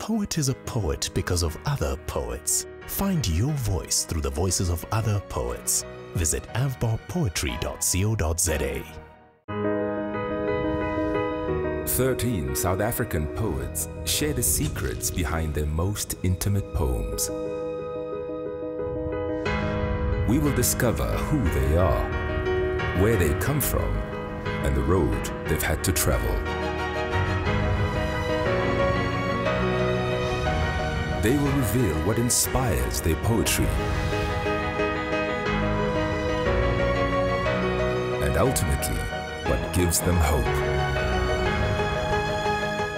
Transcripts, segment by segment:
poet is a poet because of other poets. Find your voice through the voices of other poets. Visit avbobpoetry.co.za. 13 South African poets share the secrets behind their most intimate poems. We will discover who they are, where they come from, and the road they've had to travel. They will reveal what inspires their poetry and ultimately what gives them hope.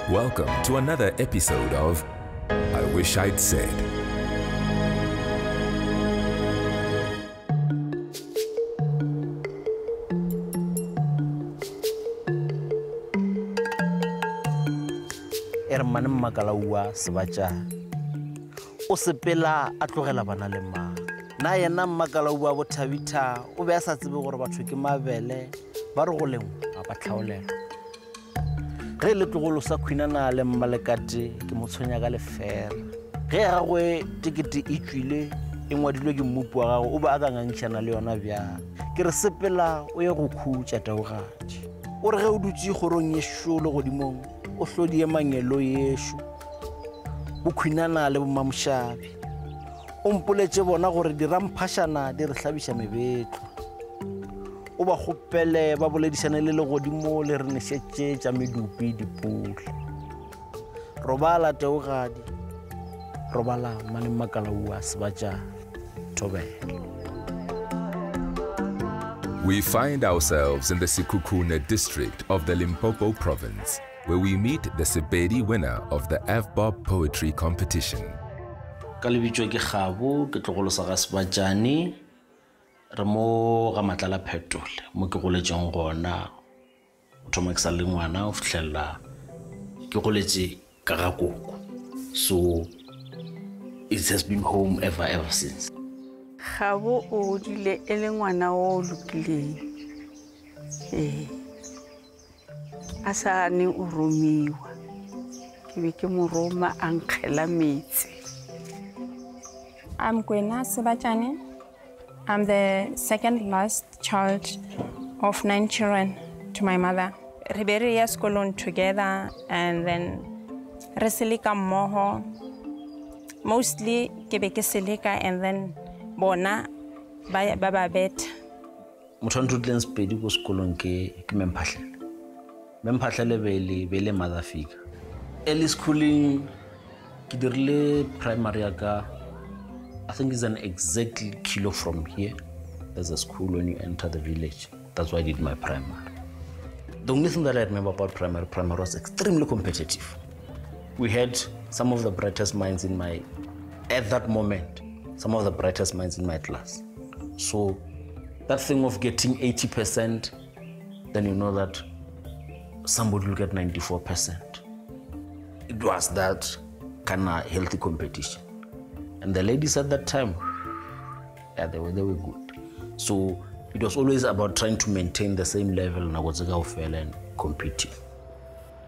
Welcome to another episode of I Wish I'd Said. Kgabo Sebatjane o sepela a tlogela bana le mang na yena mmakalaua bo thabitha o be a sa tsebe gore batho ke mabele ba re go lengwa ba tlhaolela ge le tlogolo sa khwinana le mmalekate ke motsonya ka lefera ge a gagwe tikete e tswile e ngwadilwe ke mmupu wa gago o ba a ka ngantšhana le yona bjang ke re sepela o ye go khutša taogatši o re ge o dutse kgorong yešo le godimong o hlodie mangelo yešo bo khwinana le bo mamošabi o mpoletše bona gore diramphashana di re hlabiša mebetlo o ba kgopele ba boledišane le legodimo le re nešetše tša medupi dipula robala teogadi robala Kgabo Sebatjane thobela. We find ourselves in the Sekhukhune district of the Limpopo province, where we meet the Sepedi winner of the AVBOB poetry competition. Ka lebitšo ke Kgabo ke tlogolosa ga Sebatjane re mo ga matlala phetole mo ke goletšeng gona o thoma ke sa le ngwana o fitlhelela ke goletše ka ga koko, so it has been home ever since. Kgabo o dile e le ngwana o lokileng a sa ne o romiwa ke be ke mo roma a nkgela metsi. I'm Kgabo Sebatjane. I'm the second last child of 9 children to my mother. Re be re ya sekolong together and then re seleka mmoho. Mostly ke be ke seleka and then bona ba beta. Motho a ntutleng Sepedi ko sekolong ke Memphahlele. Memphahlele be le mother figure. Early schooling ke dirile primary yaka, I think it's an exactly kilo from here. There's a school when you enter the village. That's why I did my primary. The only thing that I remember about primary was extremely competitive. We had some of the brightest minds at that moment, some of the brightest minds in my class. So that thing of getting 80%, then you know that somebody will get 94%. It was that kind of healthy competition. And the ladies at that time, yeah, they were good. So it was always about trying to maintain the same level and competing.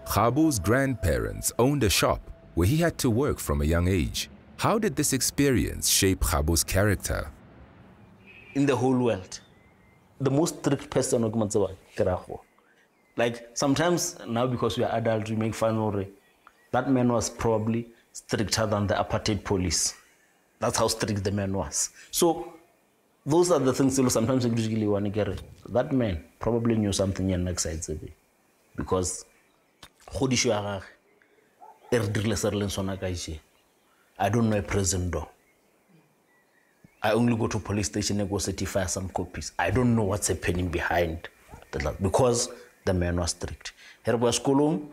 Kgabo's grandparents owned a shop where he had to work from a young age. How did this experience shape Kgabo's character? In the whole world, the most strict person, like sometimes now because we are adults, we make fun of it. That man was probably stricter than the apartheid police. That's how strict the man was. So those are the things that sometimes you want to get it. That man probably knew something in next side because I don't know a prison door. I only go to police station and go certify some copies. I don't know what's happening behind that because the man was strict. Here was school.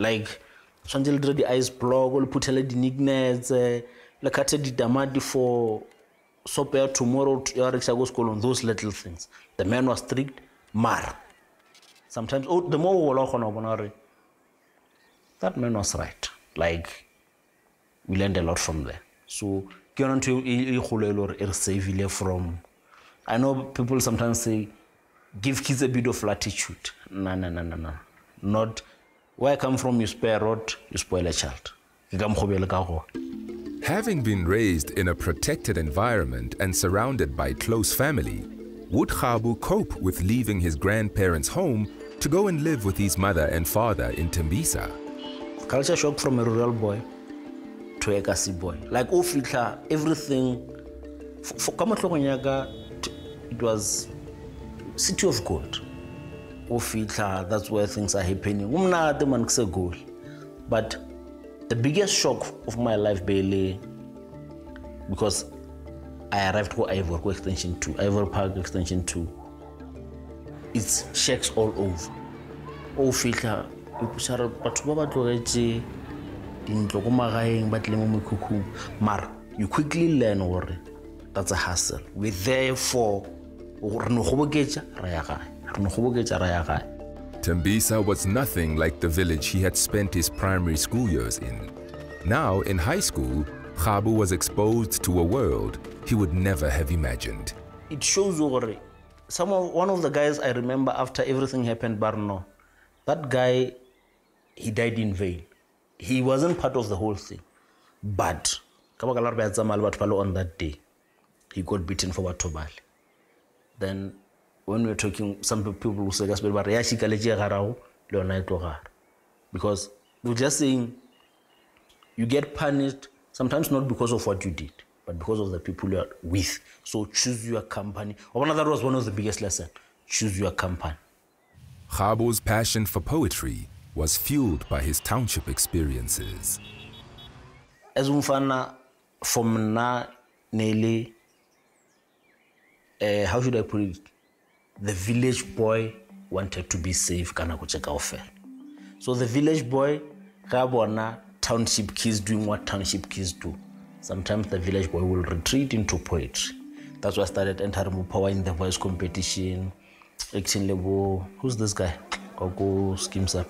Like the ice block, or put the nicknames, like I said, the damage for soap tomorrow, those little things. The man was strict, mar. Sometimes, the more that man was right. Like, we learned a lot from there. So, from, I know people sometimes say, give kids a bit of latitude. No. not where I come from, you spare a rod, you spoil a child. Having been raised in a protected environment and surrounded by close family, would Kgabo cope with leaving his grandparents' home to go and live with his mother and father in Tembisa? Culture shock from a rural boy to a Kasi boy. Like everything, for Kamatlonyaga, it was city of gold. That's where things are happening. But the biggest shock of my life, Bailey, because I arrived to Ivory Extension 2, Ivory Park Extension 2. It's shacks all over. You quickly learn that's a hassle. We're there for Tembisa was nothing like the village he had spent his primary school years in. Now, in high school, Kgabo was exposed to a world he would never have imagined. It shows one of the guys I remember after everything happened, Barno, that guy, he died in vain. He wasn't part of the whole thing. But on that day, he got beaten for Watobali. Then when we're talking, some people will say, because we're just saying, you get punished, sometimes not because of what you did, but because of the people you are with. So choose your company. That was one of the biggest lessons. Choose your company. Kgabo's passion for poetry was fueled by his township experiences. As umfana from na nearly, how should I put it? The village boy wanted to be safe. So the village boy, Kgabo township kids doing what township kids do. Sometimes the village boy will retreat into poetry. That's why I started entering power in the voice competition. Acting level, who's this guy? Go schemes up.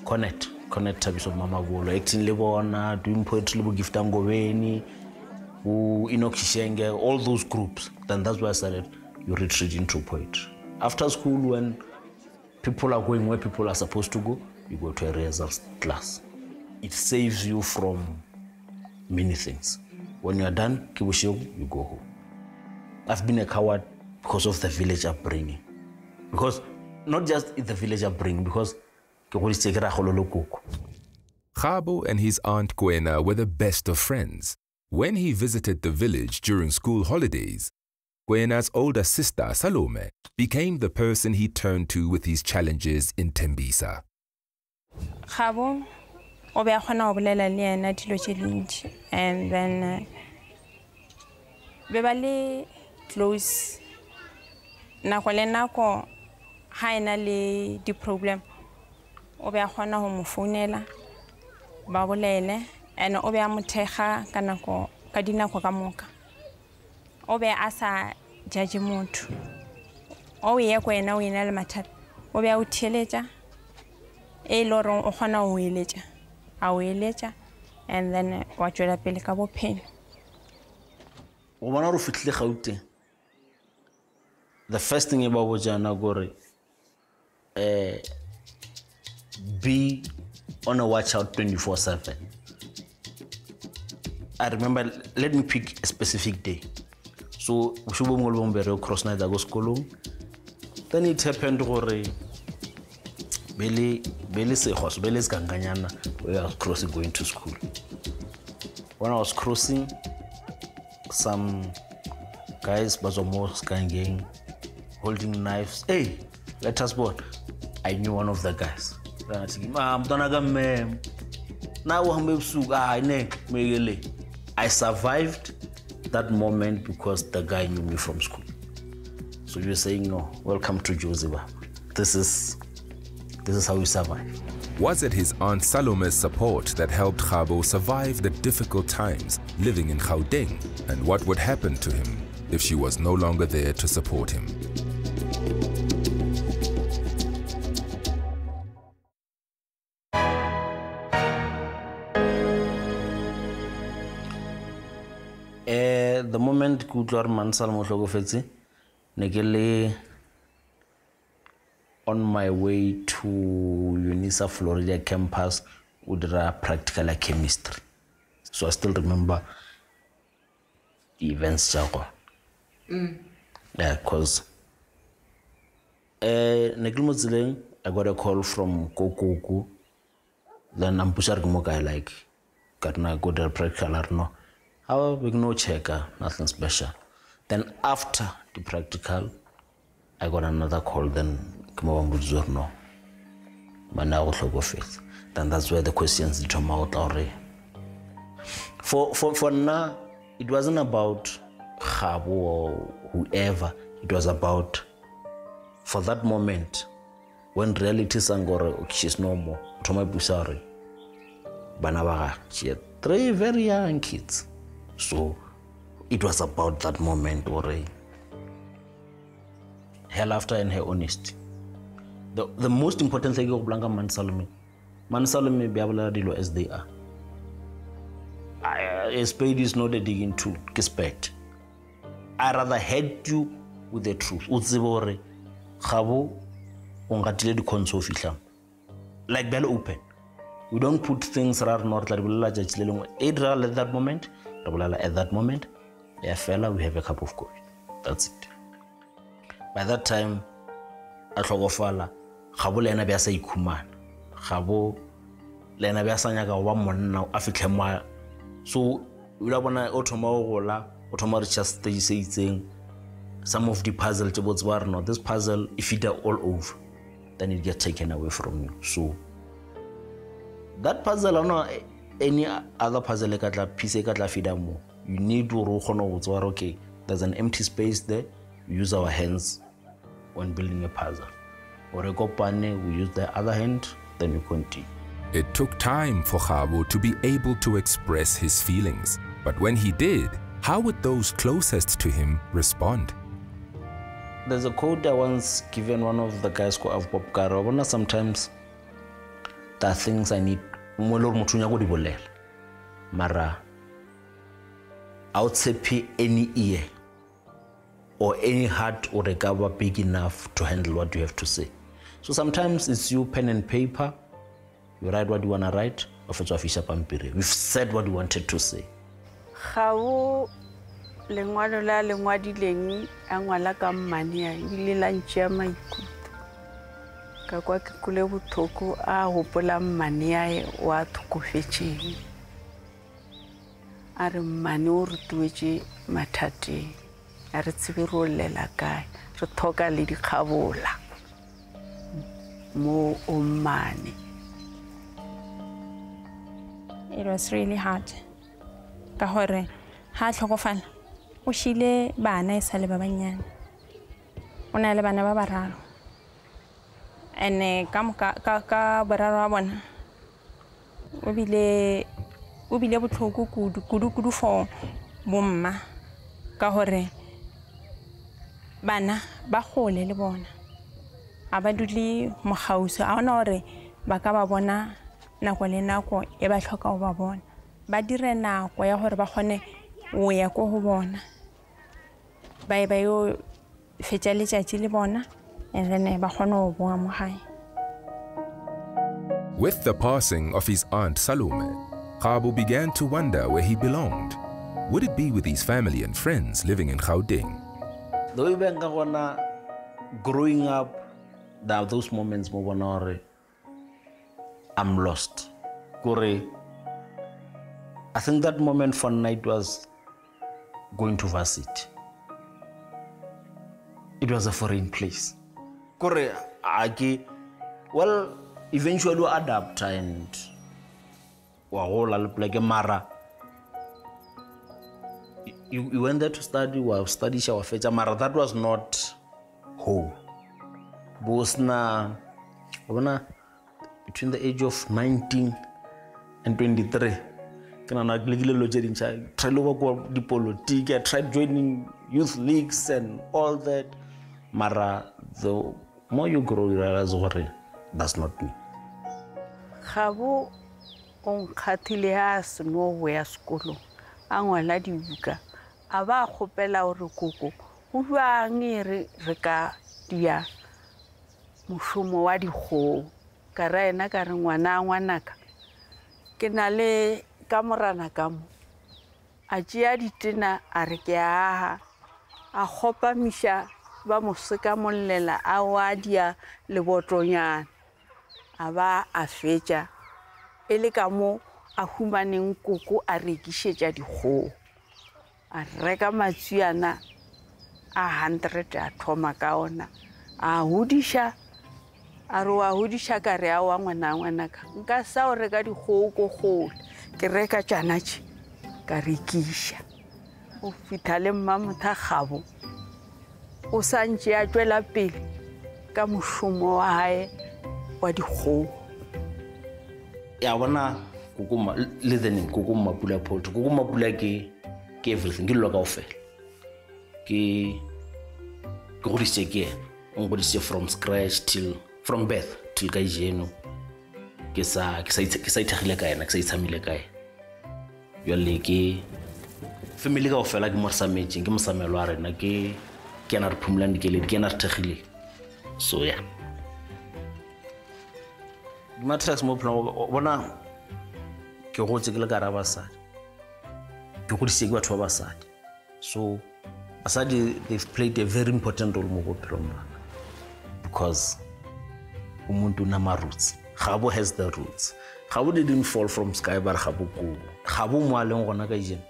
Connect Tabiso Mama Golo. Acting level doing poetry level gift Angoweni, Inokishenge, all those groups. Then that's why I started. You retreat into poetry. After school, when people are going where people are supposed to go, you go to a rehearsal class. It saves you from many things. When you are done, you go home. I've been a coward because of the village upbringing. Because not just the village upbringing, because Kgabo and his aunt Kwena were the best of friends. When he visited the village during school holidays, Kwena's older sister, Salome, became the person he turned to with his challenges in Tembisa. Kgabo, and then we were close. Nako finally the problem. Obe akgona ho mo founela ba bolele and obe a mothega ka nako ka dinako ka moka. Obe asa judge motho. O ye kwena o ina le mathata. Obe a utheletsa e lorong o gona o eletsa. A o eletsa and then wa tswela pele ka bophelo. O bona re fitlile Gauteng. The first thing about Bojana Gore, be on a watch out 24/7. I remember, let me pick a specific day. So, cross night I go school. Then it happened Gore Belly Sehos, Belly's Ganganyana, where I was crossing going to school. When I was crossing, some guys, Bazomos gang, holding knives. Hey, let us board. I knew one of the guys. I survived that moment because the guy knew me from school. So you're saying, no, welcome to Joseph. This is how we survive. Was it his aunt Salome's support that helped Kgabo survive the difficult times living in Gauteng? And what would happen to him if she was no longer there to support him? The moment Kutlar Mansal Motlogofetsi, Negele on my way to UNISA Florida campus, we did a practical chemistry. So I still remember the events. Yeah, because I got a call from Kokoku. Then I'm pushing guy like, got na go to practical or no. How big no checker, nothing special. Then after the practical, I got another call. Then no. Then that's where the questions come out already. For now, it wasn't about Kgabo or whoever. It was about, for that moment, when reality sangore she's no more. She had 3 very young kids. So it was about that moment or her laughter and her honesty. The most important thing of Blanca Mansalome be able as they are. A spade is not a digging tool. Respect. I rather hate you with the truth. Utsibore, Kgabo, ungatile di console fihlang. Like bell open. We don't put things around north like either at that moment, at that moment, yeah, fella, we have a cup of coffee. That's it. By that time, at Logofala, Kgabo lena be sa ikuman. Kgabo lena be sa nyaka wa monna afitlhema. So we la bona otoma just saying some of the puzzle towards war no, this puzzle if it are all over, then it gets taken away from you. So that puzzle or no any other puzzle piece you need to okay, there's an empty space there. We use our hands when building a puzzle. Or a kopane, we use the other hand, then we continue. It took time for Kgabo to be able to express his feelings. But when he did, how would those closest to him respond? There's a quote I once given one of the guys called Pop Karo. Sometimes there are things I need. Mara, I would say any ear or any heart or a cover big enough to handle what you have to say. So sometimes it's you pen and paper. You write what you want to write, or we've said what we wanted to say. Kgabo lengwalo la lengwadileng a ngwala ka mmane a ile la ntšea maikutlo ka kwa ke kule bothoko a gopola mmane ae wa thokofetšeng a re mmane o re tuetše mathateng a re tsebe ro llela kae re thoka le dikgabola mo o mmane. It was really hard. Ka hore ha tlhokofala o shile bana e sale ba banyane. O na le bana ba bararo. Ene ka bararo wa bona. O bile botlhoko kudu for bomma ka hore bana ba gole le bona. A ba dudle mogauso a ona hore ba ka ba bona nako le nako e ba tlhoka go ba bona. Ba dire nako ya gore ba gone o ya go go bona. Ba yo fetša letšatši le bona and then ba gone go boa mo gae. With the passing of his aunt Salome, Kgabo began to wonder where he belonged. Would it be with his family and friends living in Gauteng? The way growing up, there are those moments where I'm lost. I think that moment for night was going to varsity. It was a foreign place. Well, eventually we adapt and like a mara. You went there to study, study our feature. Mara, that was not home. Bosna, between the age of 19 and 23, I tried joining youth leagues and all that. Mara, the more you grow, you realize that's not me. Kgabo on khathile has nowhere school. Angwala dibuka. Aba khopela hore koko. O bua ngere re ka dia mošomo wa dikgoho ka ra ena ka re ngwanaka ke na le ka morana ka mo a tšea ditena a re ke aha a kgopamiša ba moseka mollela a wadia lebotlonyana a ba a fetša e le ka mo a humaneng koko a rekišetša dikgoho a reka matswiana a 100 a thoma ka ona a hodiša a re wa hodiša ka re a wa ngwanaka nka sa o reka dikgoho ko kgole ke reka tšanatše ka rekiša o fitha le mmamotha Kgabo o santše a tšwela pele ka mošomo wa hae wa dikgoho ya bona kukuma listening kukuma pula poultry kukuma pula ke everything ke lo ka ofela ke godise ke ngodise from scratch from birth till ka jeno ke sa ithagile ka ena ke sa itsamile ka ena yole ke family ka ofela ke morsametseng ke mosamelo a rena ke na re phumulane ke le ke na re thagile so yeah matrix mo plan bona ke gotse ke le ka ra basadi ke godise ke batho ba basadi so basadi they've played a very important role mo bophelong ba because umuntu unama roots Kgabo has the roots Kgabo didn't fall from sky bar Kgabo mo aleng gona ka jeno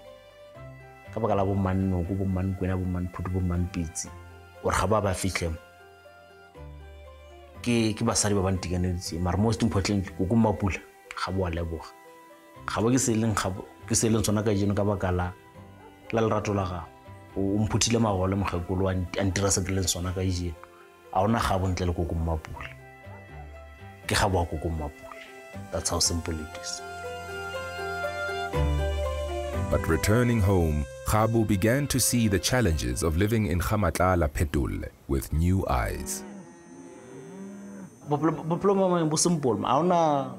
ka baka la bo manno go bo mankwena bo manphuti bo manpitsi or Kgabo ba fitlhe ke basadi ba bantikanetse mara most importantly go kumapula Kgabo a leboga Kgabo ke seleng tsona ka jeno ka baka la lerato la gago o mphutile magole mogekolo a ntira se ke leng sona ka jeno a ona Kgabo ntle le go kumapula ke Kgabo a go kumapula that's how simple it is. But returning home, Kgabo began to see the challenges of living in Gamatlala Phetole with new eyes. Boploma bo simple bona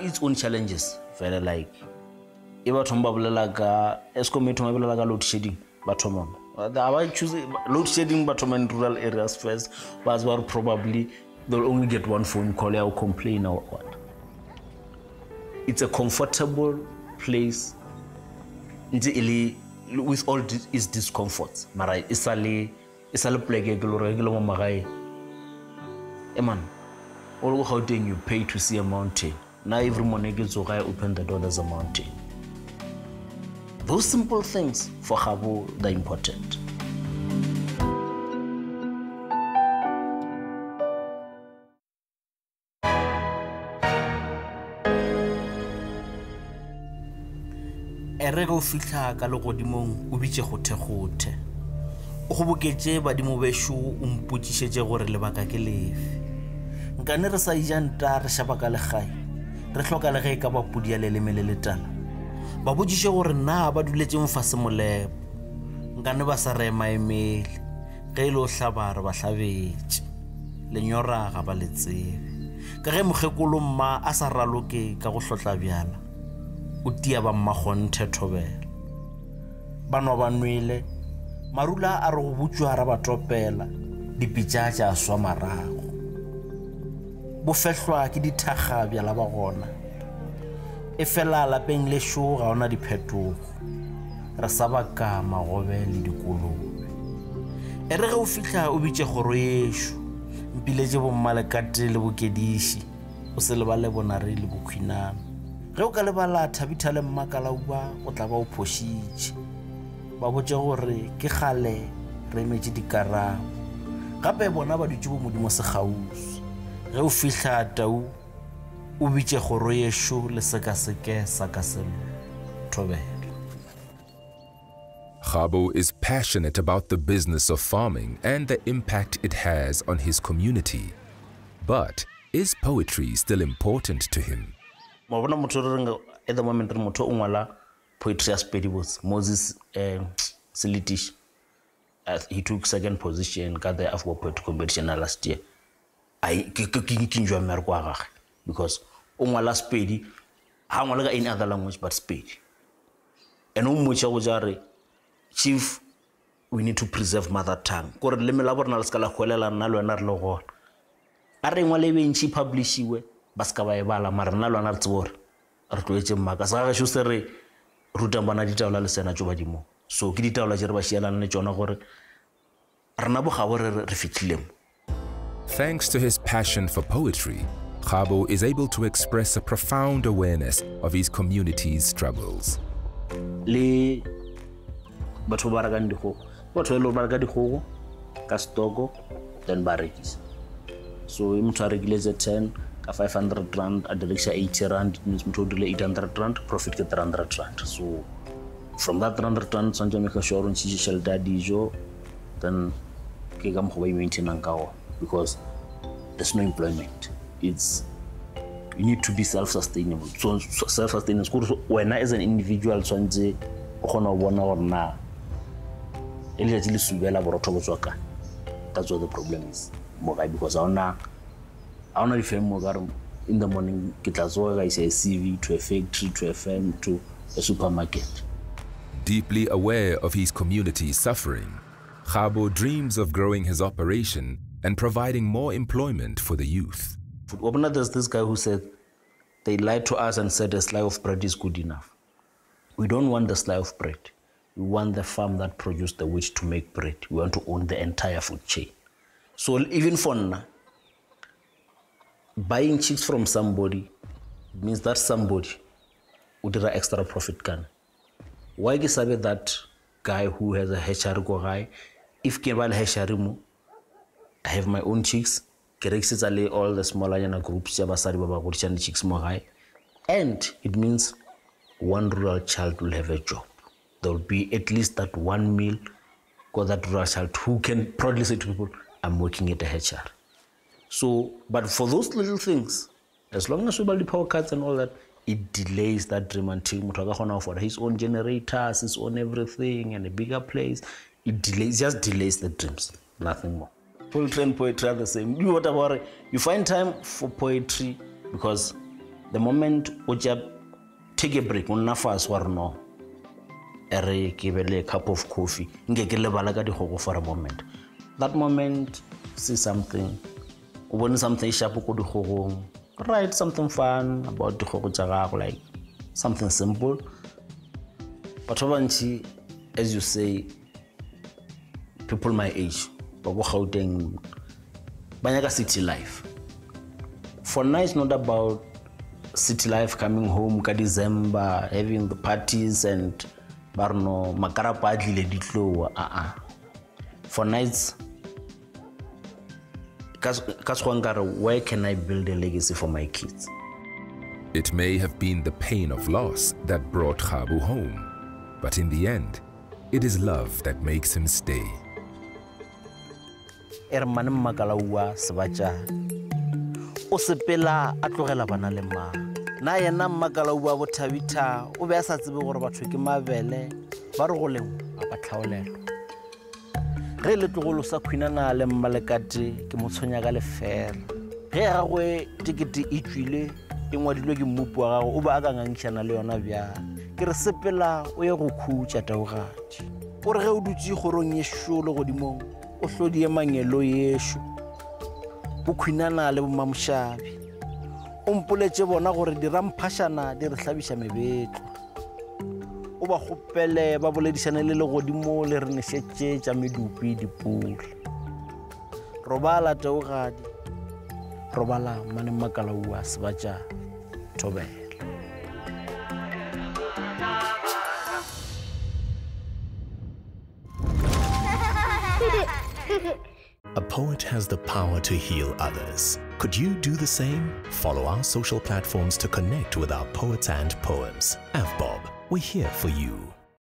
its own challenges very like e ba thomba bolela ka escomate ma bolela ka load shedding ba thoma ba choose load shedding ba thoma in rural areas first but probably they'll only get one phone call or complain or what. It's a comfortable place with all its discomforts mara isale pleke ke lo re ke lo mo magae man all how you pay to see a mountain now every morning you go open the door there's a mountain. Those simple things for Kgabo they're important. Re go fitla ka le godimong o bitse gothegothe o go boketse badimo besho o mpotšišetse gore lebaka ke lefe nkane re sa ijanta re shaba ka legae re hloka le ge ka ba pudi ya leleme le letala ba botšiše gore na ba duletse mfase molepo nkane ba sa re maemele ge ile o hlabare ba hlabetše lenyora ga ba le tsebe ka ge mogekolo mma a sa raloke ka go hlotla bjala o tia ba mmagonthe thobela banwa ba nwele marula a re go butšwa ra ba topela dipitša tša swa marago bo fehlwa ke dithaga bjala ba gona e fela lapeng le šo ga ona diphetogo re sa baka magobe le dikolobe e re ge o fihla o bitše kgoro yešo mpiletše bommalekate le bokediši o se le ba le bonare le bokhwinana ge o ka lebala Thabitha le Mmakalaua o tla ba o phošitše ba botše gore ke kgale re emetše dikarabo gape bona ba dutše bo modimo sekgausu ge o fihla tau o bitše kgoro yešo le sekaseke sa ka selo thobela. Kgabo is passionate about the business of farming and the impact it has on his community. But is poetry still important to him? At the moment, poetry as Pedibos, Moses Silitish. He took second position, got the Afro Poetry Competition last year. I enjoy Merquara because Umala Spedi, how much in other language but Spedi. And Umucha Chief we need to preserve mother tongue. Kore leme la borna le ska la khwelela nna le wena re le gona. A re ngwale be ntši publishiwe ba ska ba e bala mara nna le wena re tsebore re tloetse mmaka sa ga sho se re ruta bana ditaola le sena tso badimo. So ke ditaola tse re ba šielana le tsona gore rena bogabo re fitlhilemo. Thanks to his passion for poetry, Kgabo is able to express a profound awareness of his community's struggles. Le batho ba rekang dikgogo, batho ba reka dikgogo ka stoko then ba rekisa. So motho a rekile tse 10 ka 500 rand a direkisa 80 rand, it means motho o dirile 800 rand, profit ke 300 rand. So from that 300 rand tshwanetse make sure o ntšhitše tšhelete ya dijo, then ke ka mokgwa ba i-maintainang ka ona, because there's no employment. It's you need to be self-sustainable. So self-sustainable when as an individual tshwanetse o kgona go bona gore na e le tšile subela borotho bo tswa ka. That's what the problem is. Because I don't know if I'm in the morning, I say a CV to a factory, to a firm, to a supermarket. Deeply aware of his community's suffering, Kgabo dreams of growing his operation and providing more employment for the youth. There's this guy who said, they lied to us and said a slice of bread is good enough. We don't want the slice of bread. We want the farm that produced the wheat to make bread. We want to own the entire food chain. So even for now, buying chicks from somebody means that somebody would have extra profit can. Why is it that guy who has a hatchery go high? If I buy hatchery, I have my own chicks. All the smaller groups, chicks more high, and it means one rural child will have a job. There will be at least that one meal for that rural child who can proudly say to people, I'm working at a HR. So, but for those little things, as long as we build the power cuts and all that, it delays that dream until Mutagakhona for his own generators, his own everything, and a bigger place. It just delays the dreams, nothing more. Poetry and poetry are the same. You find time for poetry because the moment you take a break, you fast or no, give a cup of coffee, for a moment. That moment, see something, when something sharp, write something fun about the like something simple. But as you say, people my age, city life. For now, it's not about city life coming home, December, having the parties and for nights, where can I build a legacy for my kids? It may have been the pain of loss that brought Kgabo home, but in the end, it is love that makes him stay. Ermane Makalawa Sebatjane o sepela a tlogela bana le ma na yena Makalawa bo thabita o be a sa tsebe gore batho ke mabele ba re go leng a ba tlhaolelo ge le tlogolo sa khwinana le mmalekate ke motshonya ka lefela ge ga go tikete e tswile e ngwadilwe ke mmupu wa gago o ba ka ngangishana le yona bja ke re sepela o ye go khutša taogadi o re ge o dutse gorong ye sholo godimong o hlodie mangelo yesho bo khwinana le bo mamshabi o mpoletse bona gore diramphashana di re hlabisha mebetlo o ba gopele ba boledisana le godimo le re nešetse tša medupi dipula robala taogadi robala mane Makalawa Sebatjane thobela. A poet has the power to heal others. Could you do the same? Follow our social platforms to connect with our poets and poems. AFBOB, we're here for you.